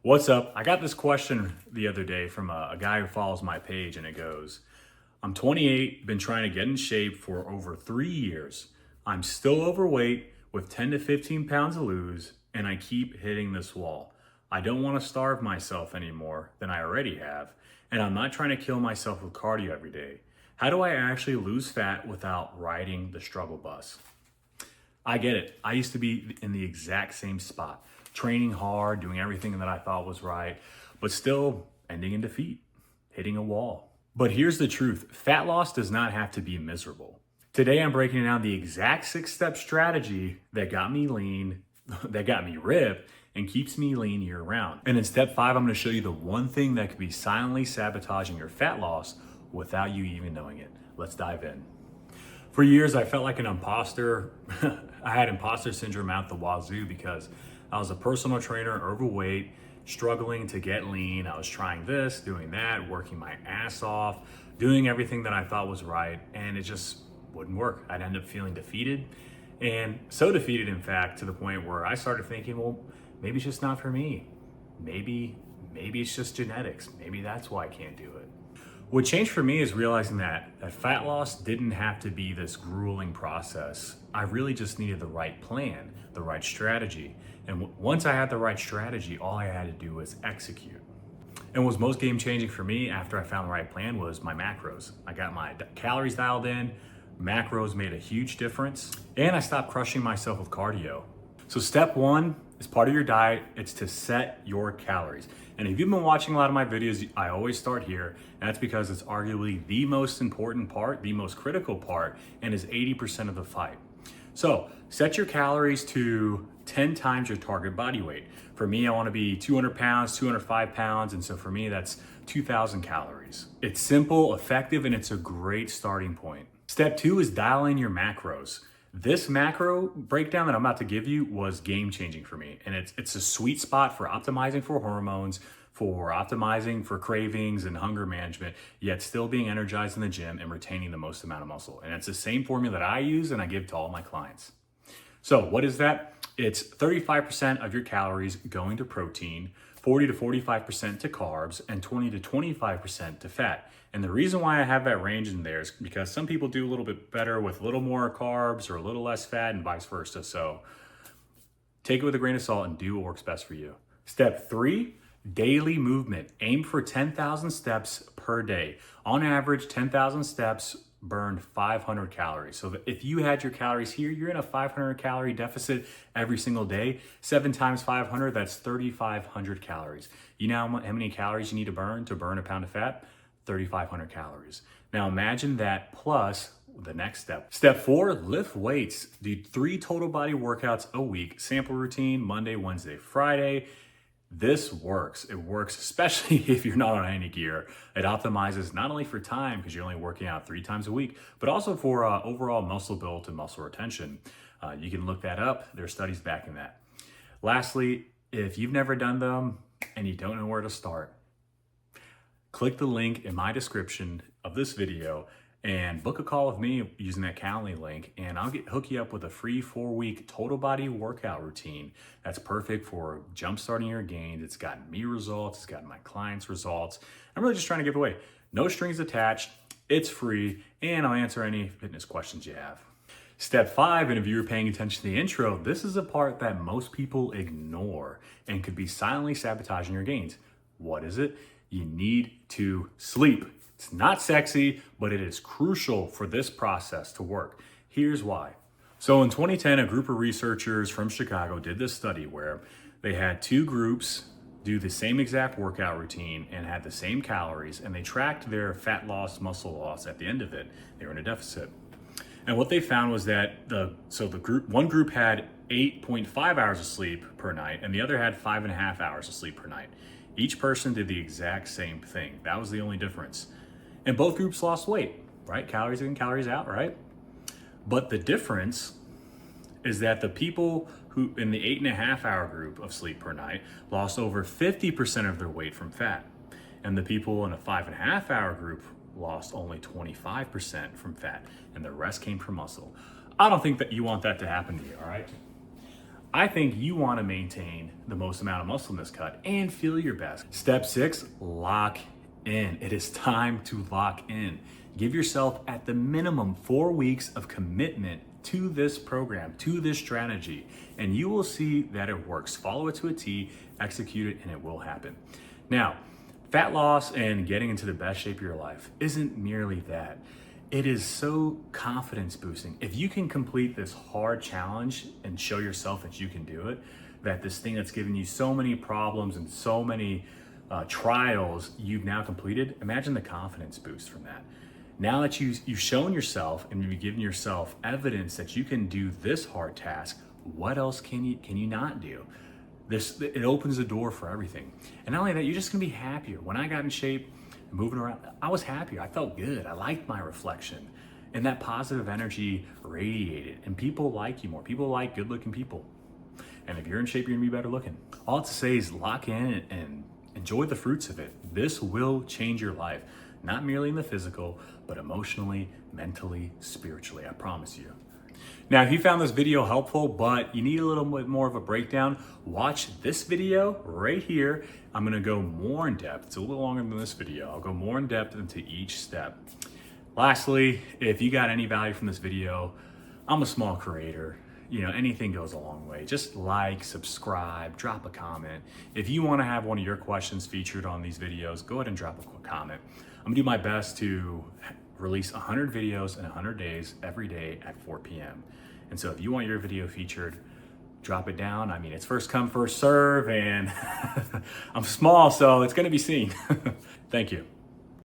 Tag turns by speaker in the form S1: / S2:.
S1: What's up? I got this question the other day from a guy who follows my page, and it goes, I'm 28, been trying to get in shape for over 3 years. I'm still overweight with 10 to 15 pounds to lose, and I keep hitting this wall. I don't want to starve myself any more than I already have, and I'm not trying to kill myself with cardio every day. How do I actually lose fat without riding the struggle bus? I get it. I used to be in the exact same spot, training hard, doing everything that I thought was right, but still ending in defeat, hitting a wall. But here's the truth. Fat loss does not have to be miserable. Today, I'm breaking down the exact 6-step strategy that got me lean, that got me ripped, and keeps me lean year round. And in step 5, I'm gonna show you the one thing that could be silently sabotaging your fat loss without you even knowing it. Let's dive in. For years, I felt like an imposter. I had imposter syndrome out the wazoo because I was a personal trainer, overweight, struggling to get lean. I was trying this, doing that, working my ass off, doing everything that I thought was right, and it just wouldn't work. I'd end up feeling defeated, and so defeated, in fact, to the point where I started thinking, well, maybe it's just not for me. Maybe it's just genetics. Maybe that's why I can't do it. What changed for me is realizing that fat loss didn't have to be this grueling process. I really just needed the right plan, the right strategy. And once I had the right strategy, all I had to do was execute. And what was most game changing for me after I found the right plan was my macros. I got my calories dialed in, macros made a huge difference, and I stopped crushing myself with cardio. So step 1 is part of your diet. It's to set your calories. And if you've been watching a lot of my videos, I always start here. And that's because it's arguably the most important part, the most critical part, and is 80% of the fight. So set your calories to 10 times your target body weight. For me, I want to be 200 pounds, 205 pounds. And so for me, that's 2,000 calories. It's simple, effective, and it's a great starting point. Step 2 is dial in your macros. This macro breakdown that I'm about to give you was game changing for me. And it's a sweet spot for optimizing for hormones, for optimizing for cravings and hunger management, yet still being energized in the gym and retaining the most amount of muscle. And it's the same formula that I use and I give to all my clients. So what is that? It's 35% of your calories going to protein, 40 to 45% to carbs, and 20 to 25% to fat. And the reason why I have that range in there is because some people do a little bit better with a little more carbs or a little less fat and vice versa. So take it with a grain of salt and do what works best for you. Step 3, daily movement. Aim for 10,000 steps per day. On average, 10,000 steps burn 500 calories. So if you had your calories here, you're in a 500 calorie deficit every single day. 7 times 500, that's 3,500 calories. You know how many calories you need to burn a pound of fat? 3,500 calories. Now imagine that plus the next step. Step 4, lift weights. Do 3 total body workouts a week. Sample routine, Monday, Wednesday, Friday. This works. It works especially if you're not on any gear. It optimizes not only for time, because you're only working out 3 times a week, but also for overall muscle build and muscle retention. You can look that up. There's studies backing that. Lastly, if you've never done them and you don't know where to start, click the link in my description of this video and book a call with me using that Calendly link, and I'll hook you up with a free 4-week total body workout routine that's perfect for jumpstarting your gains. It's gotten me results, it's gotten my clients results. I'm really just trying to give away. No strings attached, it's free, and I'll answer any fitness questions you have. Step 5, and if you were paying attention to the intro, this is a part that most people ignore and could be silently sabotaging your gains. What is it? You need to sleep. It's not sexy, but it is crucial for this process to work. Here's why. So in 2010, a group of researchers from Chicago did this study where they had 2 groups do the same exact workout routine and had the same calories, and they tracked their fat loss, muscle loss at the end of it. They were in a deficit. And what they found was that one group had 8.5 hours of sleep per night, and the other had 5.5 hours of sleep per night. Each person did the exact same thing. That was the only difference. And both groups lost weight, right? Calories in, calories out, right? But the difference is that the people who in the 8.5 hour group of sleep per night lost over 50% of their weight from fat. And the people in a 5.5 hour group lost only 25% from fat, and the rest came from muscle. I don't think that you want that to happen to you, all right? I think you want to maintain the most amount of muscle in this cut and feel your best. Step 6, lock in. It is time to lock in. Give yourself at the minimum 4 weeks of commitment to this program, to this strategy, and you will see that it works. Follow it to a T, execute it, and it will happen. Now, fat loss and getting into the best shape of your life isn't merely that. It is so confidence boosting. If you can complete this hard challenge and show yourself that you can do it, that this thing that's given you so many problems and so many trials you've now completed, imagine the confidence boost from that. Now that you've shown yourself and you've given yourself evidence that you can do this hard task, what else can you not do? It opens the door for everything. And not only that, you're just gonna be happier. When I got in shape, moving around, I was happier. I felt good. I liked my reflection. And that positive energy radiated. And people like you more. People like good looking people. And if you're in shape, you're gonna be better looking. All I have to say is lock in and enjoy the fruits of it. This will change your life. Not merely in the physical, but emotionally, mentally, spiritually, I promise you. Now, if you found this video helpful, but you need a little bit more of a breakdown, watch this video right here. I'm gonna go more in depth. It's a little longer than this video. I'll go more in depth into each step. Lastly, if you got any value from this video, I'm a small creator. You know, anything goes a long way. Just like, subscribe, drop a comment. If you wanna have one of your questions featured on these videos, go ahead and drop a quick comment. I'm gonna do my best to release 100 videos in 100 days every day at 4 p.m. And so if you want your video featured, drop it down. I mean, it's first come, first serve, and I'm small, so it's gonna be seen. Thank you.